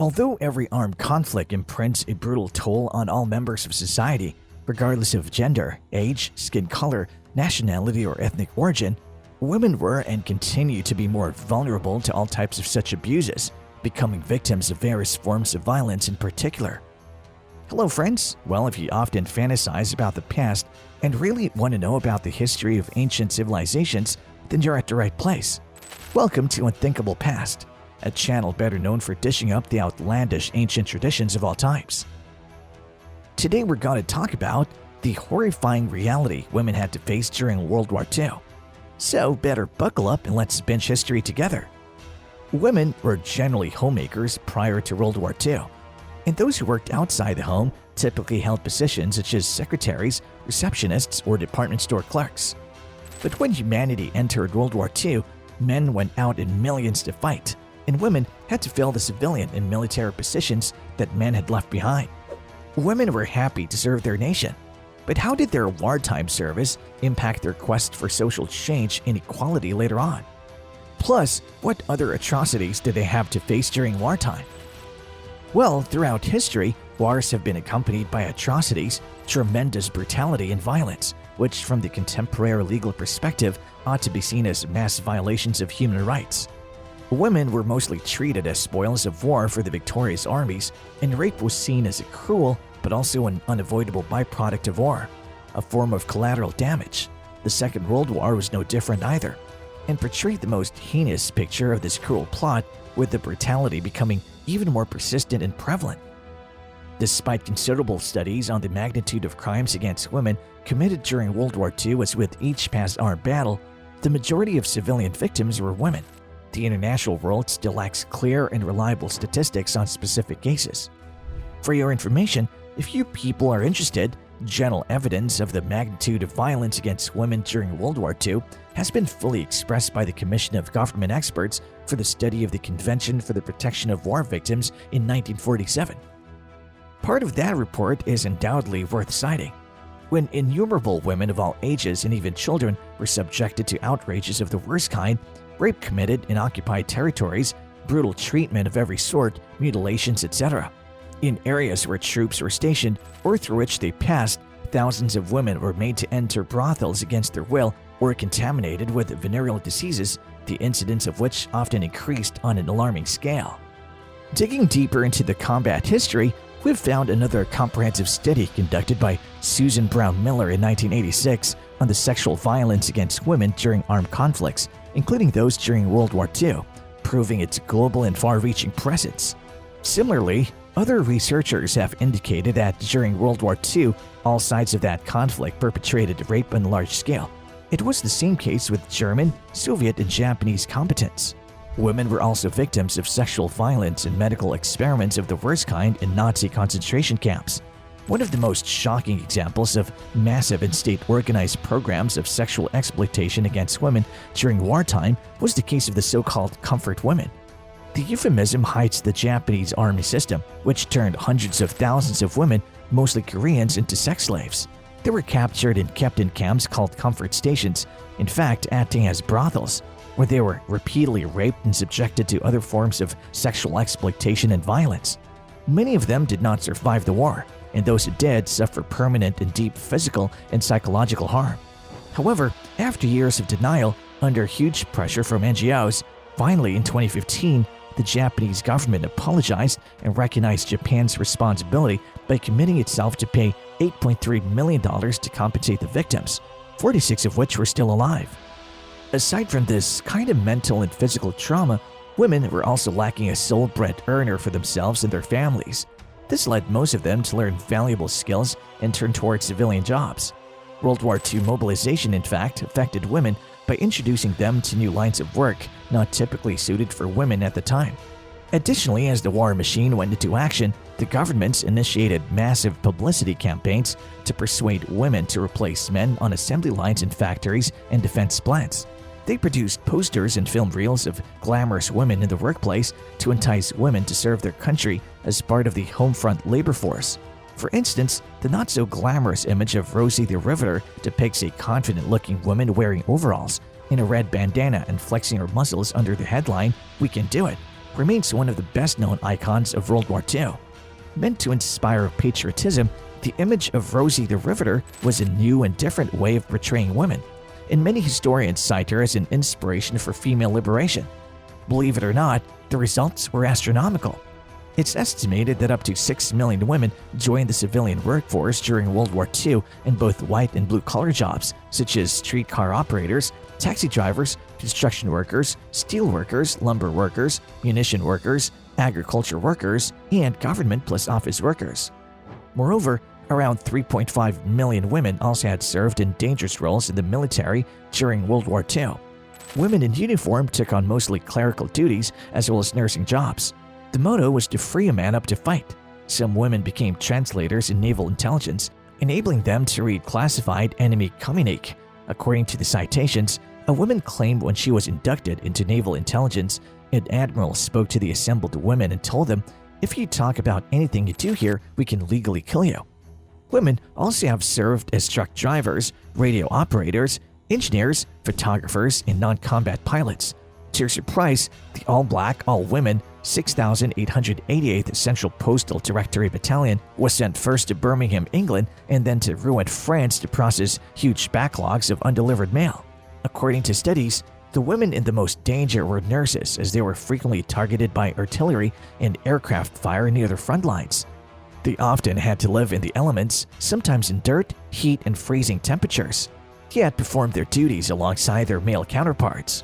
Although every armed conflict imprints a brutal toll on all members of society, regardless of gender, age, skin color, nationality, or ethnic origin, women were and continue to be more vulnerable to all types of such abuses, becoming victims of various forms of violence in particular. Hello friends, well, if you often fantasize about the past and really want to know about the history of ancient civilizations, then you're at the right place. Welcome to Unthinkable Past, a channel better known for dishing up the outlandish ancient traditions of all types. Today we're going to talk about the horrifying reality women had to face during World War II. So better buckle up and let's binge history together. Women were generally homemakers prior to World War II, and those who worked outside the home typically held positions such as secretaries, receptionists, or department store clerks. But when humanity entered World War II, men went out in millions to fight, and women had to fill the civilian and military positions that men had left behind. Women were happy to serve their nation, but how did their wartime service impact their quest for social change and equality later on? Plus, what other atrocities did they have to face during wartime? Well, throughout history, wars have been accompanied by atrocities, tremendous brutality, and violence, which from the contemporary legal perspective ought to be seen as mass violations of human rights. Women were mostly treated as spoils of war for the victorious armies, and rape was seen as a cruel but also an unavoidable byproduct of war, a form of collateral damage. The Second World War was no different either, and portrayed the most heinous picture of this cruel plot, with the brutality becoming even more persistent and prevalent. Despite considerable studies on the magnitude of crimes against women committed during World War II, as with each past armed battle, the majority of civilian victims were women. The international world still lacks clear and reliable statistics on specific cases. For your information, if you people are interested, general evidence of the magnitude of violence against women during World War II has been fully expressed by the Commission of Government Experts for the Study of the Convention for the Protection of War Victims in 1947. Part of that report is undoubtedly worth citing. When innumerable women of all ages and even children were subjected to outrages of the worst kind, rape committed in occupied territories, brutal treatment of every sort, mutilations, etc. In areas where troops were stationed or through which they passed, thousands of women were made to enter brothels against their will or contaminated with venereal diseases, the incidence of which often increased on an alarming scale. Digging deeper into the combat history, we've found another comprehensive study conducted by Susan Brown Miller in 1986 on the sexual violence against women during armed conflicts, including those during World War II, proving its global and far-reaching presence. Similarly, other researchers have indicated that during World War II, all sides of that conflict perpetrated rape on a large scale. It was the same case with German, Soviet, and Japanese combatants. Women were also victims of sexual violence and medical experiments of the worst kind in Nazi concentration camps. One of the most shocking examples of massive and state-organized programs of sexual exploitation against women during wartime was the case of the so-called comfort women. The euphemism hides the Japanese army system, which turned hundreds of thousands of women, mostly Koreans, into sex slaves. They were captured and kept in camps called comfort stations, in fact acting as brothels, where they were repeatedly raped and subjected to other forms of sexual exploitation and violence. Many of them did not survive the war, and those who did suffer permanent and deep physical and psychological harm. However, after years of denial, under huge pressure from NGOs, finally in 2015, the Japanese government apologized and recognized Japan's responsibility by committing itself to pay $8.3 million to compensate the victims, 46 of which were still alive. Aside from this kind of mental and physical trauma, women were also lacking a soul-bred earner for themselves and their families. This led most of them to learn valuable skills and turn towards civilian jobs. World War II mobilization, in fact, affected women by introducing them to new lines of work not typically suited for women at the time. Additionally, as the war machine went into action, the governments initiated massive publicity campaigns to persuade women to replace men on assembly lines in factories and defense plants. They produced posters and film reels of glamorous women in the workplace to entice women to serve their country as part of the home front labor force. For instance, the not-so-glamorous image of Rosie the Riveter depicts a confident-looking woman wearing overalls in a red bandana and flexing her muscles under the headline, "We can do it," remains one of the best-known icons of World War II. Meant to inspire patriotism, the image of Rosie the Riveter was a new and different way of portraying women, and many historians cite her as an inspiration for female liberation. Believe it or not, the results were astronomical. It's estimated that up to 6 million women joined the civilian workforce during World War II in both white and blue-collar jobs, such as streetcar operators, taxi drivers, construction workers, steel workers, lumber workers, munition workers, agriculture workers, and government plus office workers. Moreover, around 3.5 million women also had served in dangerous roles in the military during World War II. Women in uniform took on mostly clerical duties as well as nursing jobs. The motto was to free a man up to fight. Some women became translators in naval intelligence, enabling them to read classified enemy communique. According to the citations, a woman claimed when she was inducted into naval intelligence, an admiral spoke to the assembled women and told them, "If you talk about anything you do here, we can legally kill you." Women also have served as truck drivers, radio operators, engineers, photographers, and non-combat pilots. To your surprise, the all-black, all-women 6,888th Central Postal Directory Battalion was sent first to Birmingham, England, and then to Rouen, France to process huge backlogs of undelivered mail. According to studies, the women in the most danger were nurses, as they were frequently targeted by artillery and aircraft fire near the front lines. They often had to live in the elements, sometimes in dirt, heat, and freezing temperatures, yet performed their duties alongside their male counterparts.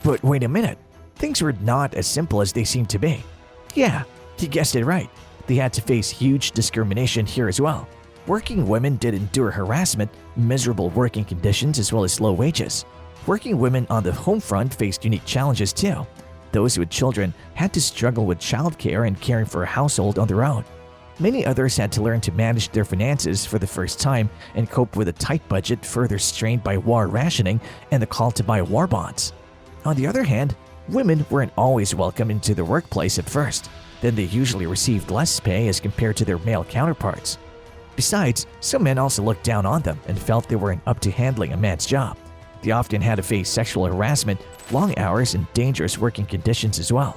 But wait a minute, things were not as simple as they seemed to be. Yeah, you guessed it right. They had to face huge discrimination here as well. Working women did endure harassment, miserable working conditions, as well as low wages. Working women on the home front faced unique challenges too. Those with children had to struggle with childcare and caring for a household on their own. Many others had to learn to manage their finances for the first time and cope with a tight budget further strained by war rationing and the call to buy war bonds. On the other hand, women weren't always welcome into the workplace at first. Then they usually received less pay as compared to their male counterparts. Besides, some men also looked down on them and felt they weren't up to handling a man's job. They often had to face sexual harassment, long hours, and dangerous working conditions as well.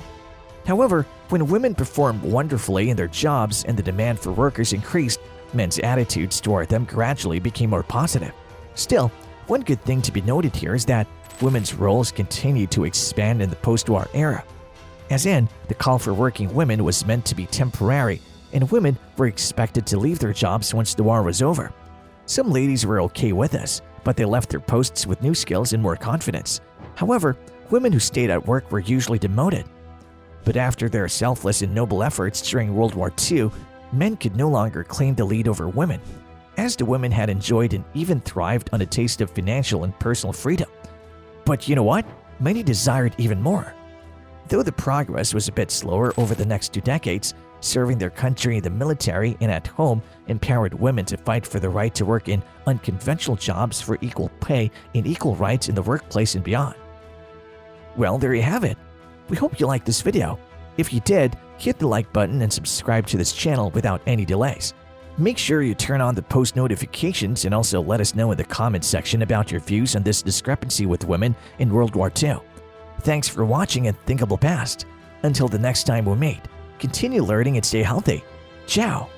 However, when women performed wonderfully in their jobs and the demand for workers increased, men's attitudes toward them gradually became more positive. Still, one good thing to be noted here is that women's roles continued to expand in the post-war era. As in, the call for working women was meant to be temporary, and women were expected to leave their jobs once the war was over. Some ladies were okay with this, but they left their posts with new skills and more confidence. However, women who stayed at work were usually demoted. But after their selfless and noble efforts during World War II, men could no longer claim the lead over women, as the women had enjoyed and even thrived on a taste of financial and personal freedom. But you know what? Many desired even more. Though the progress was a bit slower over the next 2 decades, serving their country in the military and at home empowered women to fight for the right to work in unconventional jobs for equal pay and equal rights in the workplace and beyond. Well, there you have it. We hope you liked this video. If you did, hit the like button and subscribe to this channel without any delays. Make sure you turn on the post notifications and also let us know in the comments section about your views on this discrepancy with women in World War II. Thanks for watching Unthinkable Past. Until the next time we meet, continue learning and stay healthy. Ciao!